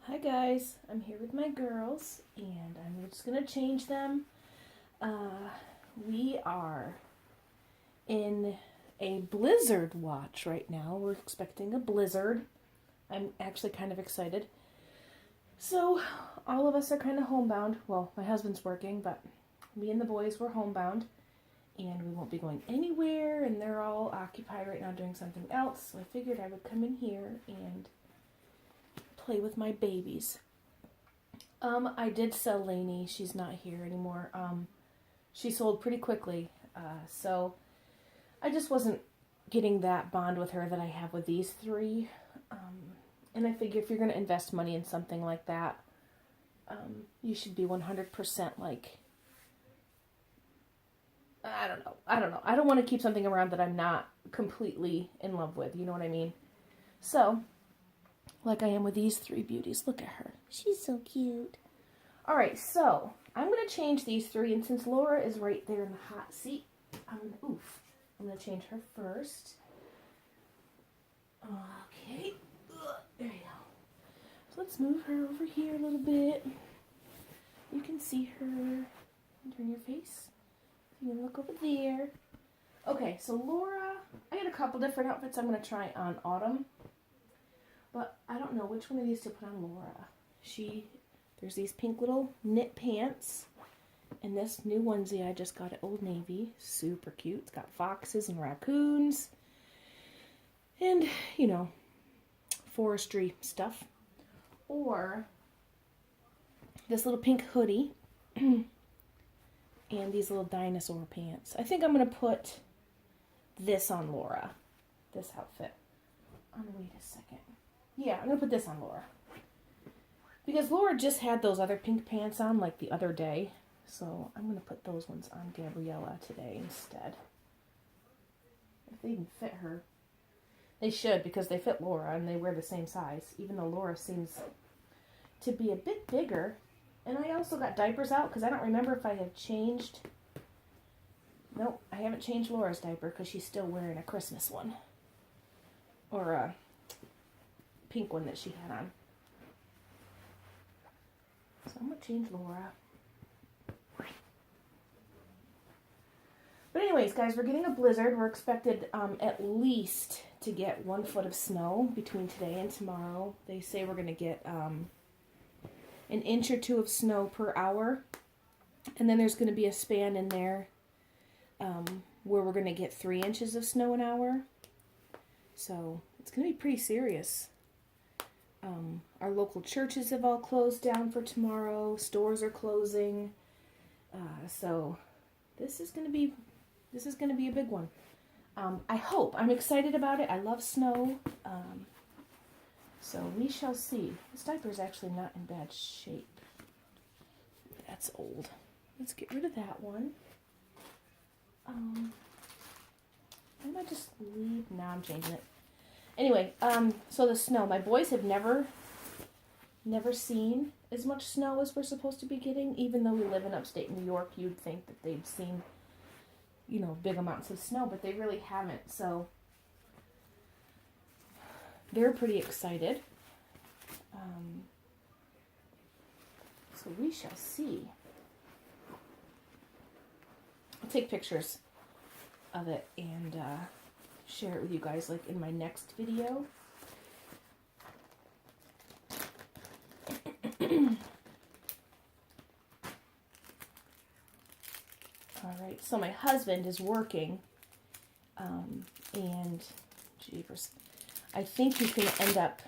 Hi guys, I'm here with my girls and I'm just gonna change them. We are in a blizzard watch right now. We're expecting a blizzard. I'm actually kind of excited. So, all of us are kind of homebound. Well, my husband's working, but me and the boys were homebound and we won't be going anywhere, and they're all occupied right now doing something else. So I figured I would come in here and play with my babies. I did sell Lainey. She's not here anymore. She sold pretty quickly. So I just wasn't getting that bond with her that I have with these three. And I figure if you're going to invest money in something like that, you should be 100% like, I don't know. I don't want to keep something around that I'm not completely in love with. You know what I mean? So, like I am with these three beauties. Look at her. She's so cute. All right, so I'm going to change these three, and since Laura is right there in the hot seat, I'm going to change her first. Okay, there you go. So let's move her over here a little bit. You can see her. Turn your face. You can look over there. Okay, so Laura, I got a couple different outfits I'm going to try on Autumn, but I don't know which one of these to put on Laura. There's these pink little knit pants and this new onesie I just got at Old Navy. Super cute. It's got foxes and raccoons and, you know, forestry stuff. Or this little pink hoodie and these little dinosaur pants. I think I'm going to put this on Laura, this outfit. Wait a second. Yeah, I'm going to put this on Laura. Because Laura just had those other pink pants on like the other day. So I'm going to put those ones on Gabriella today instead. If they even fit her. They should, because they fit Laura and they wear the same size. Even though Laura seems to be a bit bigger. And I also got diapers out because I don't remember if I have changed. Nope, I haven't changed Laura's diaper because she's still wearing a Christmas one. Or a pink one that she had on. So I'm going to change Laura. But anyways, guys, we're getting a blizzard. We're expected at least to get 1 foot of snow between today and tomorrow. They say we're going to get an inch or two of snow per hour. And then there's going to be a span in there where we're going to get 3 inches of snow an hour. So it's going to be pretty serious. Our local churches have all closed down for tomorrow. Stores are closing. So this is going to be a big one. I hope. I'm excited about it. I love snow. So we shall see. This diaper is actually not in bad shape. That's old. Let's get rid of that one. I might just leave. No, I'm changing it. Anyway, so the snow. My boys have never seen as much snow as we're supposed to be getting. Even though we live in upstate New York, you'd think that they've seen, you know, big amounts of snow, but they really haven't. So they're pretty excited. So we shall see. I'll take pictures of it and share it with you guys like in my next video. Alright, so my husband is working and jeepers, I think he's going to end up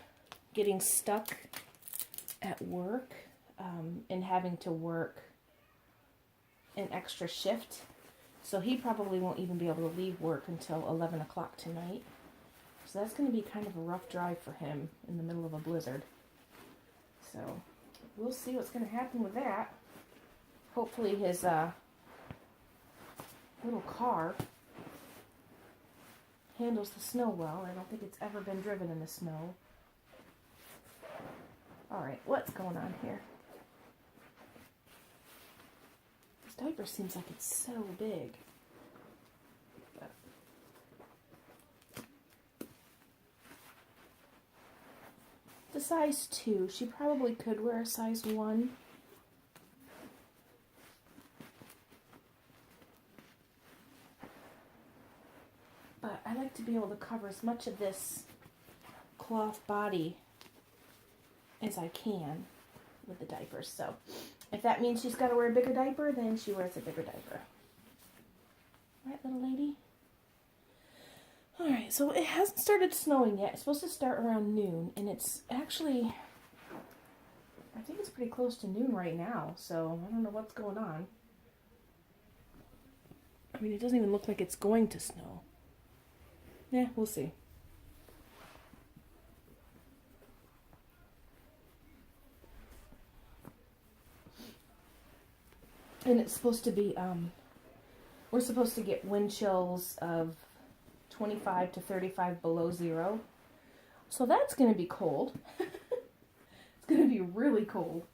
getting stuck at work and having to work an extra shift. So he probably won't even be able to leave work until 11 o'clock tonight. So that's going to be kind of a rough drive for him in the middle of a blizzard. So we'll see what's going to happen with that. Hopefully his little car handles the snow well. I don't think it's ever been driven in the snow. Alright, what's going on here? This diaper seems like it's so big. But the size 2. She probably could wear a size 1. But I like to be able to cover as much of this cloth body as I can with the diapers. So if that means she's got to wear a bigger diaper, then she wears a bigger diaper. Right, little lady? Alright, so it hasn't started snowing yet. It's supposed to start around noon, and it's actually, I think it's pretty close to noon right now, so I don't know what's going on. I mean, it doesn't even look like it's going to snow. Yeah, we'll see. And it's supposed to be, we're supposed to get wind chills of 25 to 35 below 0. So that's going to be cold. It's going to be really cold.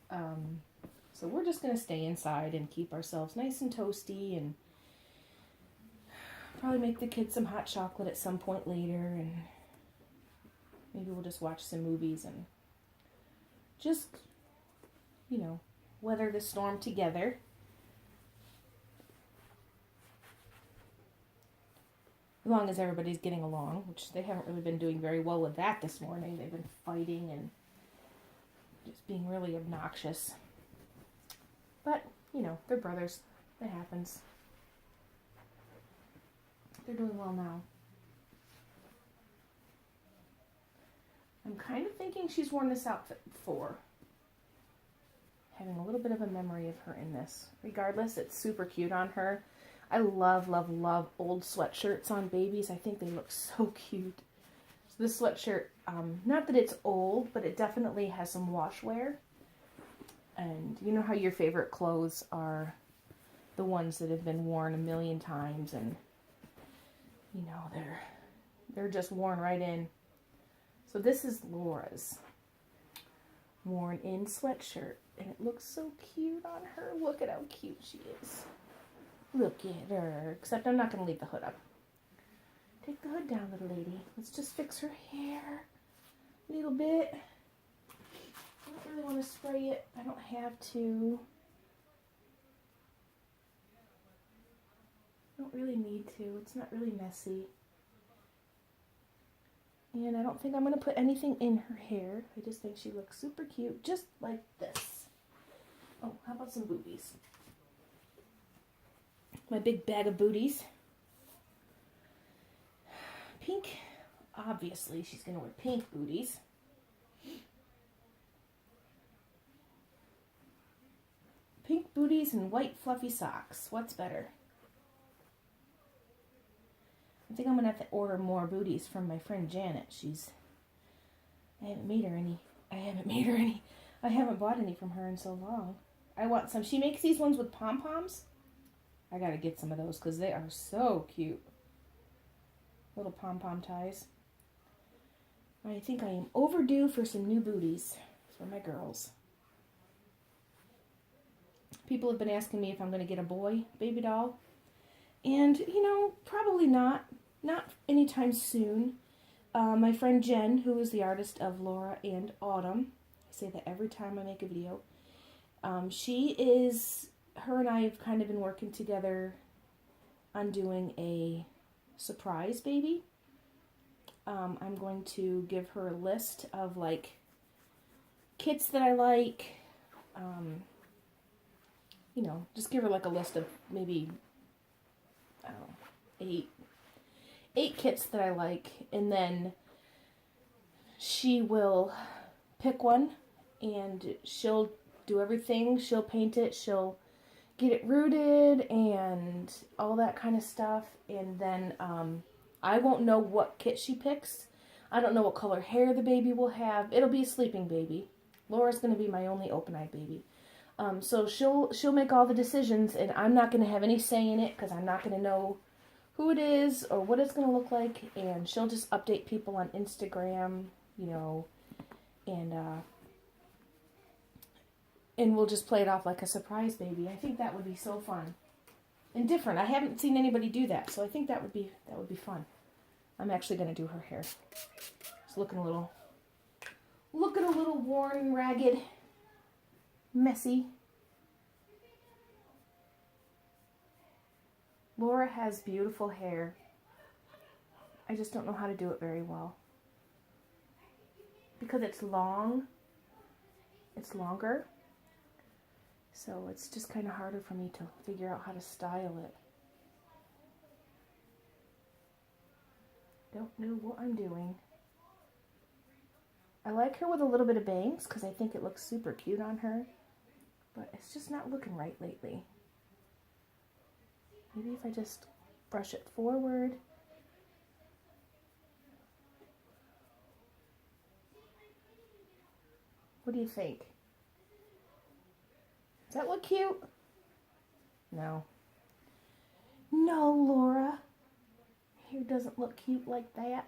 So we're just going to stay inside and keep ourselves nice and toasty, and probably make the kids some hot chocolate at some point later, and maybe we'll just watch some movies and just, you know, weather the storm together. As long as everybody's getting along, which they haven't really been doing very well with that this morning. They've been fighting and just being really obnoxious. But, you know, they're brothers. It happens. They're doing well now. I'm kind of thinking she's worn this outfit before. Having a little bit of a memory of her in this. Regardless, it's super cute on her. I love, love, love old sweatshirts on babies. I think they look so cute. So this sweatshirt, not that it's old, but it definitely has some wash wear. And you know how your favorite clothes are the ones that have been worn a million times, and you know, they're just worn right in. So this is Laura's worn in sweatshirt, and it looks so cute on her. Look at how cute she is. Look at her. Except I'm not going to leave the hood up. Take the hood down, little lady. Let's just fix her hair a little bit. I don't really want to spray it. I don't have to. I don't really need to. It's not really messy. And I don't think I'm going to put anything in her hair. I just think she looks super cute, just like this. Oh, how about some boobies? My big bag of booties. Pink. Obviously, she's going to wear pink booties. Pink booties and white fluffy socks. What's better? I think I'm going to have to order more booties from my friend Janet. I haven't bought any from her in so long. I want some. She makes these ones with pom-poms. I got to get some of those because they are so cute. Little pom-pom ties. I think I am overdue for some new booties for my girls. People have been asking me if I'm going to get a boy baby doll. And, you know, probably not. Not anytime soon. My friend Jen, who is the artist of Laura and Autumn, I say that every time I make a video, her and I have kind of been working together on doing a surprise baby. I'm going to give her a list of, like, kits that I like. You know, just give her, like, a list of maybe, I don't know, 8 kits that I like, and then she will pick one, and she'll do everything. She'll paint it, she'll get it rooted, and all that kind of stuff, and then I won't know what kit she picks. I don't know what color hair the baby will have. It'll be a sleeping baby. Laura's going to be my only open-eyed baby. So she'll make all the decisions, and I'm not going to have any say in it, because I'm not going to know who it is or what it's going to look like, and she'll just update people on Instagram, you know, and we'll just play it off like a surprise baby. I think that would be so fun and different. I haven't seen anybody do that, so I think that would be fun. I'm actually going to do her hair. It's looking a little looking a little worn, ragged, messy. Laura has beautiful hair. I just don't know how to do it very well. Because it's long, it's longer. So it's just kind of harder for me to figure out how to style it. Don't know what I'm doing. I like her with a little bit of bangs because I think it looks super cute on her. But it's just not looking right lately. Maybe if I just brush it forward. What do you think? Does that look cute? No. No, Laura. Hair doesn't look cute like that.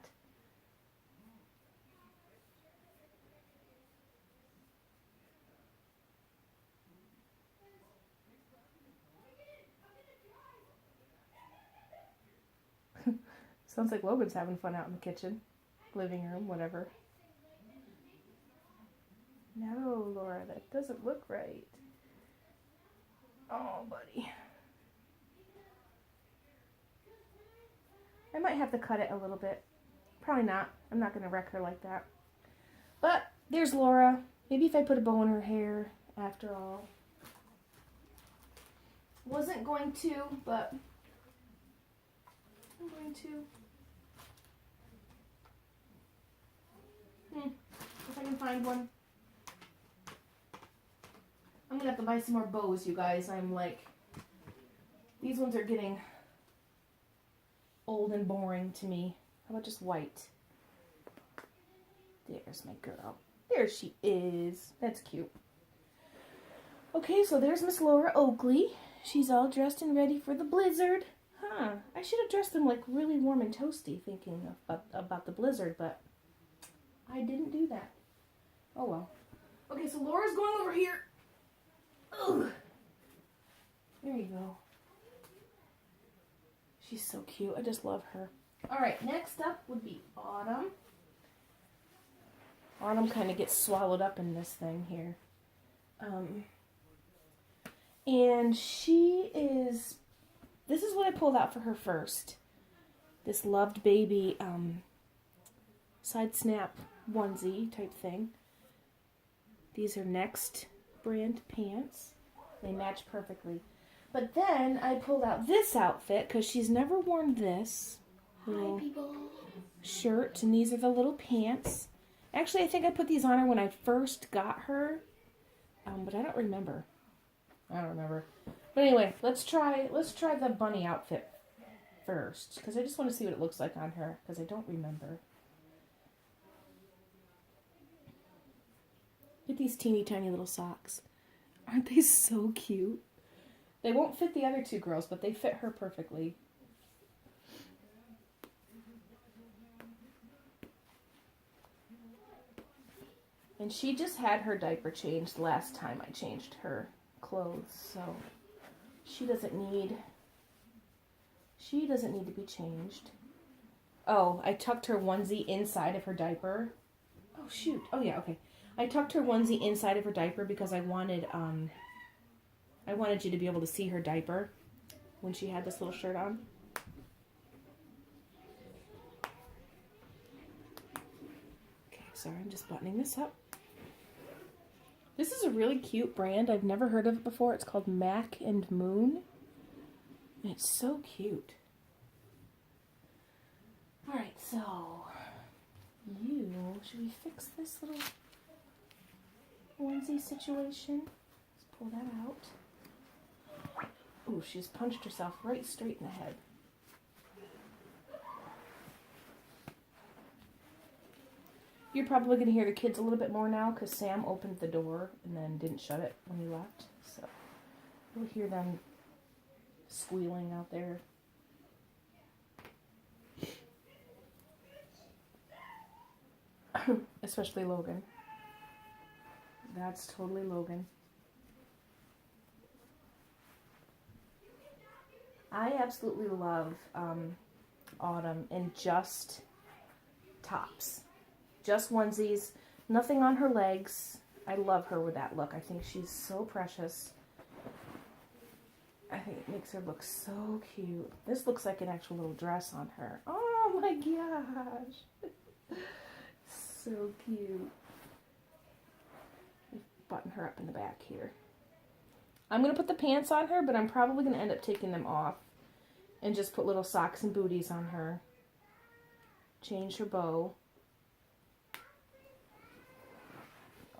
Sounds like Logan's having fun out in the kitchen, living room, whatever. No, Laura, that doesn't look right. Oh, buddy. I might have to cut it a little bit. Probably not. I'm not going to wreck her like that. But there's Laura. Maybe if I put a bow in her hair after all. Wasn't going to, but I'm going to. If I can find one. I'm going to have to buy some more bows, you guys. I'm like, these ones are getting old and boring to me. How about just white? There's my girl. There she is. That's cute. Okay, so there's Miss Laura Oakley. She's all dressed and ready for the blizzard. Huh. I should have dressed them like really warm and toasty thinking about the blizzard, but I didn't do that. Oh well. Okay, so Laura's going over here. Ugh. There you go. She's so cute. I just love her. Alright, next up would be Autumn. Autumn kind of gets swallowed up in this thing here. And she is... This is what I pulled out for her first. This Loved Baby side snap onesie type thing. These are Next brand pants. They match perfectly. But then I pulled out this outfit because she's never worn this little shirt. And these are the little pants. Actually, I think I put these on her when I first got her. But I don't remember. But anyway, let's try the bunny outfit first. Because I just want to see what it looks like on her. Because I don't remember. Look at these teeny tiny little socks. Aren't they so cute? They won't fit the other two girls, but they fit her perfectly. And she just had her diaper changed last time I changed her clothes, so she doesn't need to be changed. Oh, I tucked her onesie inside of her diaper. Oh shoot. Oh yeah, okay. I tucked her onesie inside of her diaper because I wanted you to be able to see her diaper when she had this little shirt on. Okay, sorry, I'm just buttoning this up. This is a really cute brand. I've never heard of it before. It's called Mac and Moon. And it's so cute. Alright, so should we fix this little onesie situation? Let's pull that out. Ooh, she's punched herself right straight in the head. You're probably going to hear the kids a little bit more now because Sam opened the door and then didn't shut it when he left. So you'll hear them squealing out there. Especially Logan. That's totally Logan. I absolutely love Autumn in just tops. Just onesies, Nothing on her legs. I love her with that look. I think she's so precious. I think it makes her look so cute. This looks like an actual little dress on her. Oh my gosh. So cute. Button her up in the back here. I'm going to put the pants on her, but I'm probably going to end up taking them off and just put little socks and booties on her. Change her bow.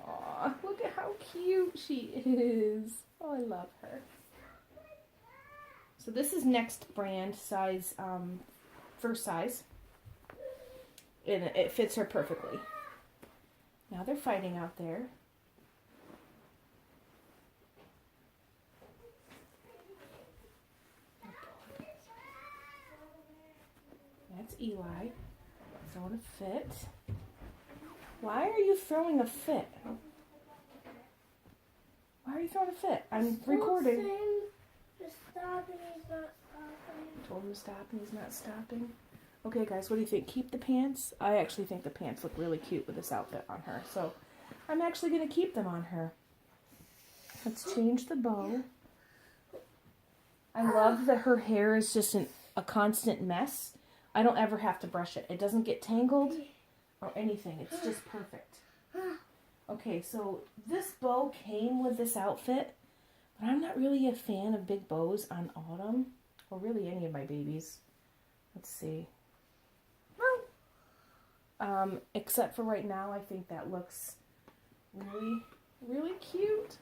Aw, look at how cute she is. Oh, I love her. So this is Next brand size, first size. And it fits her perfectly. Now they're fighting out there. That's Eli. Throwing a fit. Why are you throwing a fit? Why are you throwing a fit? I'm recording. Just stop and he's not stopping. Told him to stop and he's not stopping. Okay guys, what do you think? Keep the pants? I actually think the pants look really cute with this outfit on her. So I'm actually going to keep them on her. Let's change the bow. I love that her hair is just a constant mess. I don't ever have to brush it. It doesn't get tangled or anything. It's just perfect. Okay, so this bow came with this outfit, but I'm not really a fan of big bows on Autumn, or really any of my babies. Let's see. Except for right now, I think that looks really, really cute.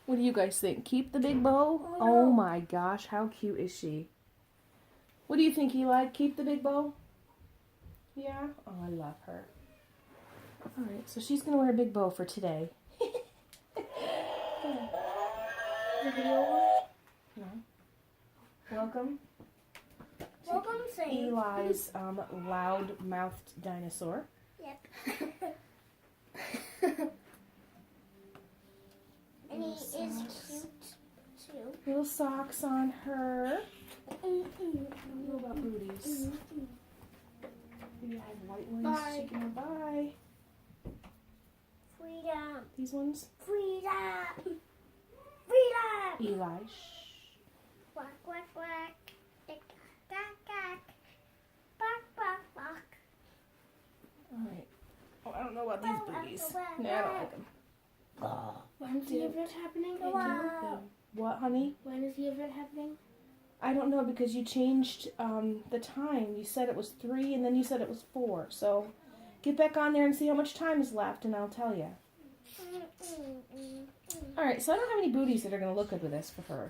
What do you guys think? Keep the big bow? Oh my gosh, how cute is she? What do you think, Eli? Keep the big bow? Yeah? Oh, I love her. Alright, so she's going to wear a big bow for today. Is the video on? No. Welcome. Welcome, Sam. Eli's loud-mouthed dinosaur. Yep. And he is cute, too. Little socks on her. What about booties? Maybe I have white ones. Bye. She can buy. Freedom. These ones? Freedom. Freedom. Eli. Shh. Quack, quack, quack. Tick, tack, tack. Bark, bark, bark. Alright. Oh, I don't know about these booties. No, I don't like them. When's the event happening? What, honey? When is the event happening? I don't know because you changed the time. You said it was 3 and then you said it was 4. So get back on there and see how much time is left and I'll tell you. Alright, so I don't have any booties that are going to look good with this for her.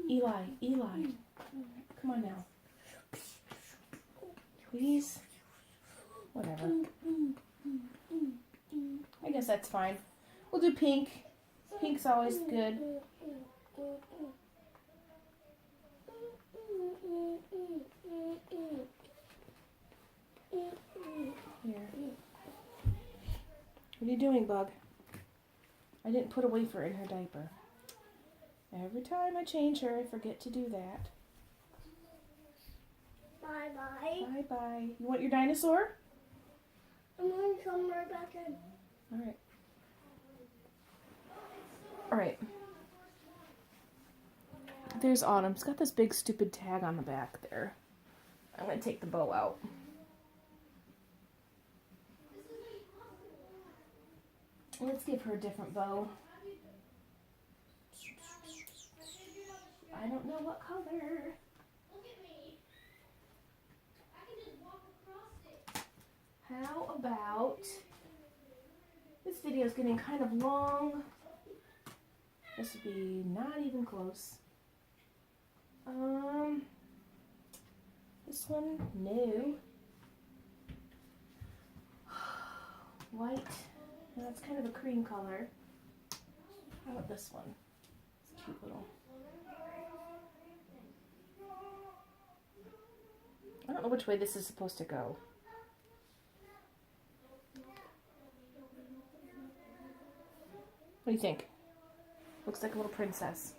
Eli. Come on now. Please. Whatever. I guess that's fine. We'll do pink. Pink's always good. Here. What are you doing, Bug? I didn't put a wafer in her diaper. Every time I change her, I forget to do that. Bye-bye. Bye-bye. You want your dinosaur? I'm going to come right back in. Alright. Alright. There's Autumn. It's got this big stupid tag on the back there. I'm going to take the bow out. Let's give her a different bow. I don't know what color. How about... This video is getting kind of long. This would be not even close. This one, no. White. That's kind of a cream color. How about this one? It's cute little. I don't know which way this is supposed to go. What do you think? Looks like a little princess.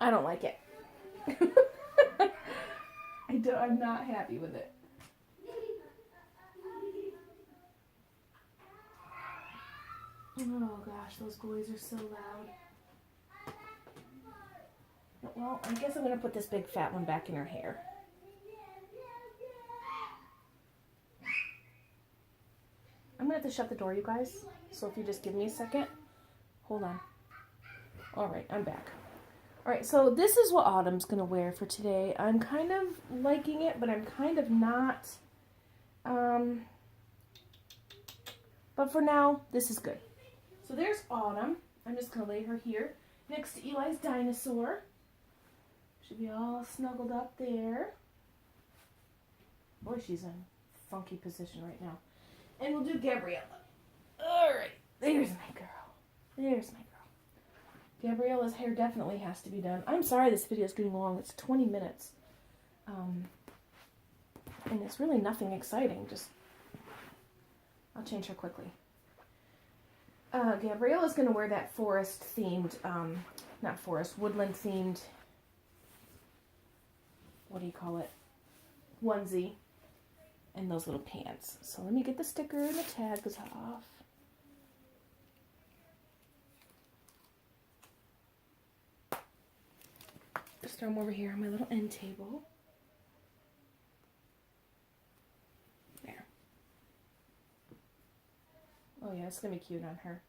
I don't like it. I'm not happy with it. Oh gosh, those boys are so loud. Well, I guess I'm going to put this big fat one back in her hair. I'm going to have to shut the door, you guys. So if you just give me a second. Hold on. Alright, I'm back. Alright, so this is what Autumn's going to wear for today. I'm kind of liking it, but I'm kind of not. But for now, this is good. So there's Autumn. I'm just going to lay her here next to Eli's dinosaur. Should be all snuggled up there. Boy, she's in a funky position right now. And we'll do Gabriella. Alright, there's my girl. There's my girl. Gabriella's hair definitely has to be done. I'm sorry this video is getting long. It's 20 minutes. And it's really nothing exciting. Just, I'll change her quickly. Gabriella's going to wear that forest-themed, not forest, woodland-themed, what do you call it, onesie, and those little pants. So let me get the sticker and the tags off. Just throw them over here on my little end table. There. Oh yeah, it's going to be cute on her.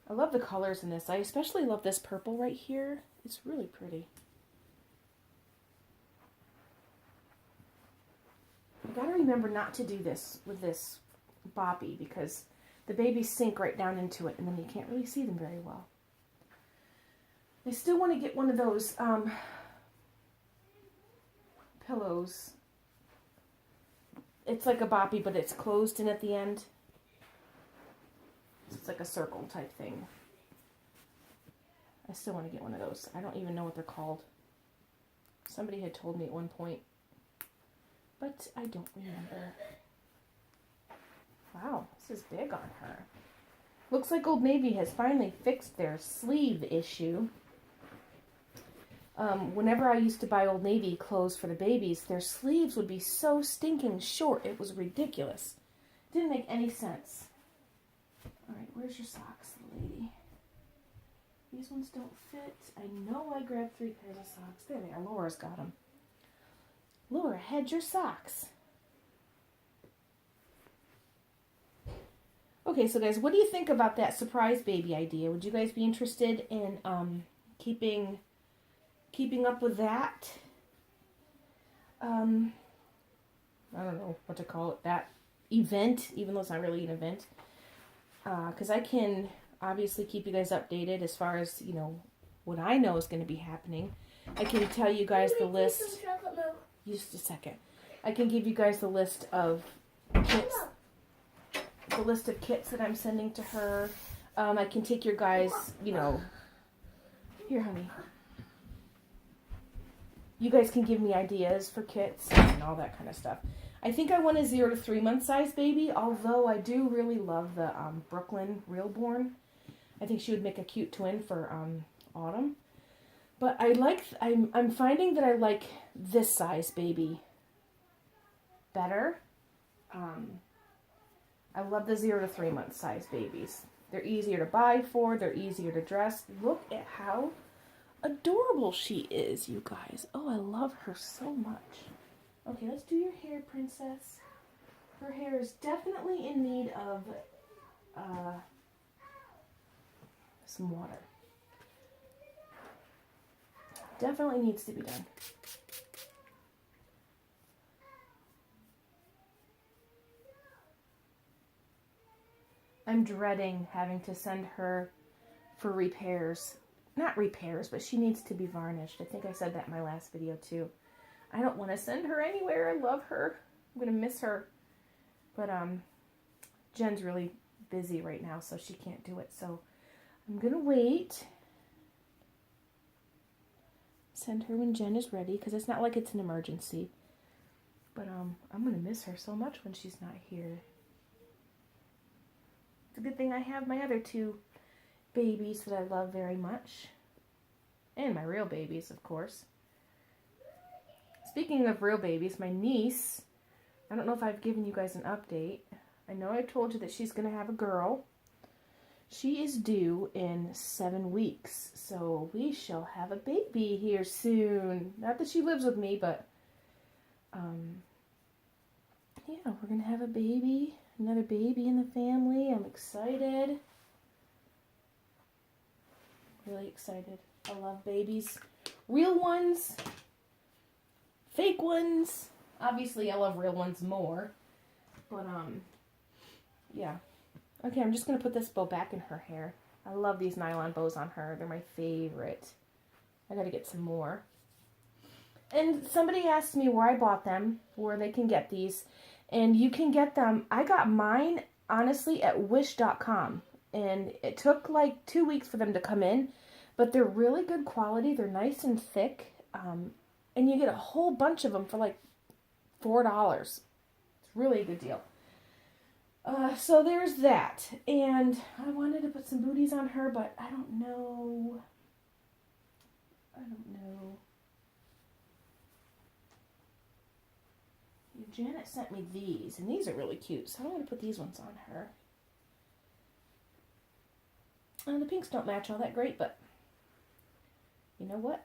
I love the colors in this. I especially love this purple right here. It's really pretty. I gotta remember not to do this with this boppy because the babies sink right down into it and then you can't really see them very well. I still want to get one of those pillows. It's like a boppy, but it's closed in at the end. It's like a circle type thing. I still want to get one of those. I don't even know what they're called. Somebody had told me at one point, but I don't remember. Wow, this is big on her. Looks like Old Navy has finally fixed their sleeve issue. Whenever I used to buy Old Navy clothes for the babies, their sleeves would be so stinking short. It was ridiculous. Didn't make any sense. Alright, where's your socks, little lady? These ones don't fit. I know I grabbed 3 pairs of socks. There they are. Laura's got them. Laura, hedge your socks. Okay, so guys, what do you think about that surprise baby idea? Would you guys be interested in keeping up with that? I don't know what to call it. That event, even though it's not really an event. Because I can obviously keep you guys updated as far as, you know, what I know is going to be happening. I can tell you guys the list. Just a second. I can give you guys the list of kits. The list of kits that I'm sending to her. I can take your guys, you know. Here, honey. You guys can give me ideas for kits and all that kind of stuff. I think I want a 0 to 3 month size baby, although I do really love the Brooklyn Realborn. I think she would make a cute twin for Autumn. But I'm finding that I like this size baby better. I love the 0 to 3 month size babies. They're easier to buy for. They're easier to dress. Look at how adorable she is, you guys. Oh, I love her so much. Okay, let's do your hair, princess. Her hair is definitely in need of some water. Definitely needs to be done. I'm dreading having to send her for repairs. Not repairs, but she needs to be varnished. I think I said that in my last video too. I don't want to send her anywhere. I love her. I'm going to miss her. But Jen's really busy right now, so she can't do it. So I'm going to wait. Send her when Jen is ready, because it's not like it's an emergency. But I'm going to miss her so much when she's not here. It's a good thing I have my other 2 babies that I love very much. And my real babies, of course. Speaking of real babies, my niece, I don't know if I've given you guys an update. I know I told you that she's going to have a girl. She is due in 7 weeks, so we shall have a baby here soon. Not that she lives with me, but yeah, we're going to have a baby, another baby in the family. I'm excited. Really excited. I love babies. Real ones, fake ones. Obviously, I love real ones more. But, yeah. Okay, I'm just going to put this bow back in her hair. I love these nylon bows on her. They're my favorite. I got to get some more. And somebody asked me where I bought them, where they can get these. And you can get them. I got mine, honestly, at wish.com. And it took like 2 weeks for them to come in. But they're really good quality. They're nice and thick. And you get a whole bunch of them for like $4. It's really a good deal. So there's that. And I wanted to put some booties on her, but I don't know. Janet sent me these, and these are really cute, so I'm going to put these ones on her. The pinks don't match all that great, but you know what?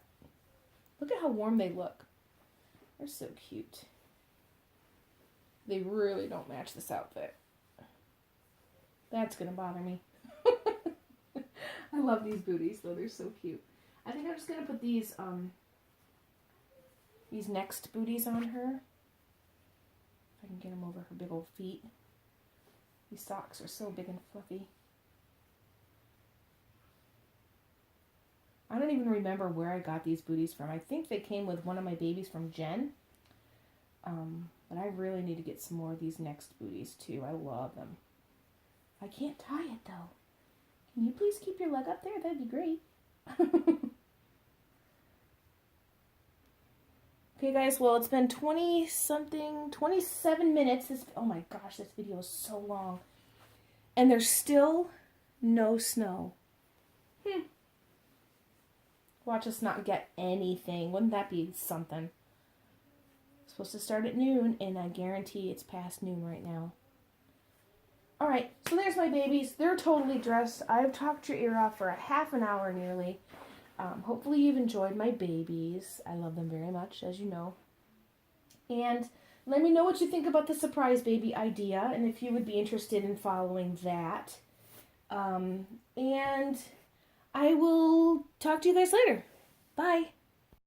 Look at how warm they look. They're so cute. They really don't match this outfit. That's going to bother me. I love these booties, though. They're so cute. I think I'm just going to put these next booties on her. If I can get them over her big old feet. These socks are so big and fluffy. I don't even remember where I got these booties from. I think they came with one of my babies from Jen. But I really need to get some more of these next booties too. I love them. I can't tie it though. Can you please keep your leg up there? That'd be great. Okay guys, well it's been 27 minutes. Oh my gosh, this video is so long. And there's still no snow. Watch us not get anything. Wouldn't that be something? It's supposed to start at noon, and I guarantee it's past noon right now. Alright, so there's my babies. They're totally dressed. I've talked your ear off for a half an hour nearly. Hopefully you've enjoyed my babies. I love them very much, as you know. And let me know what you think about the surprise baby idea, and if you would be interested in following that. And I will talk to you guys later. Bye.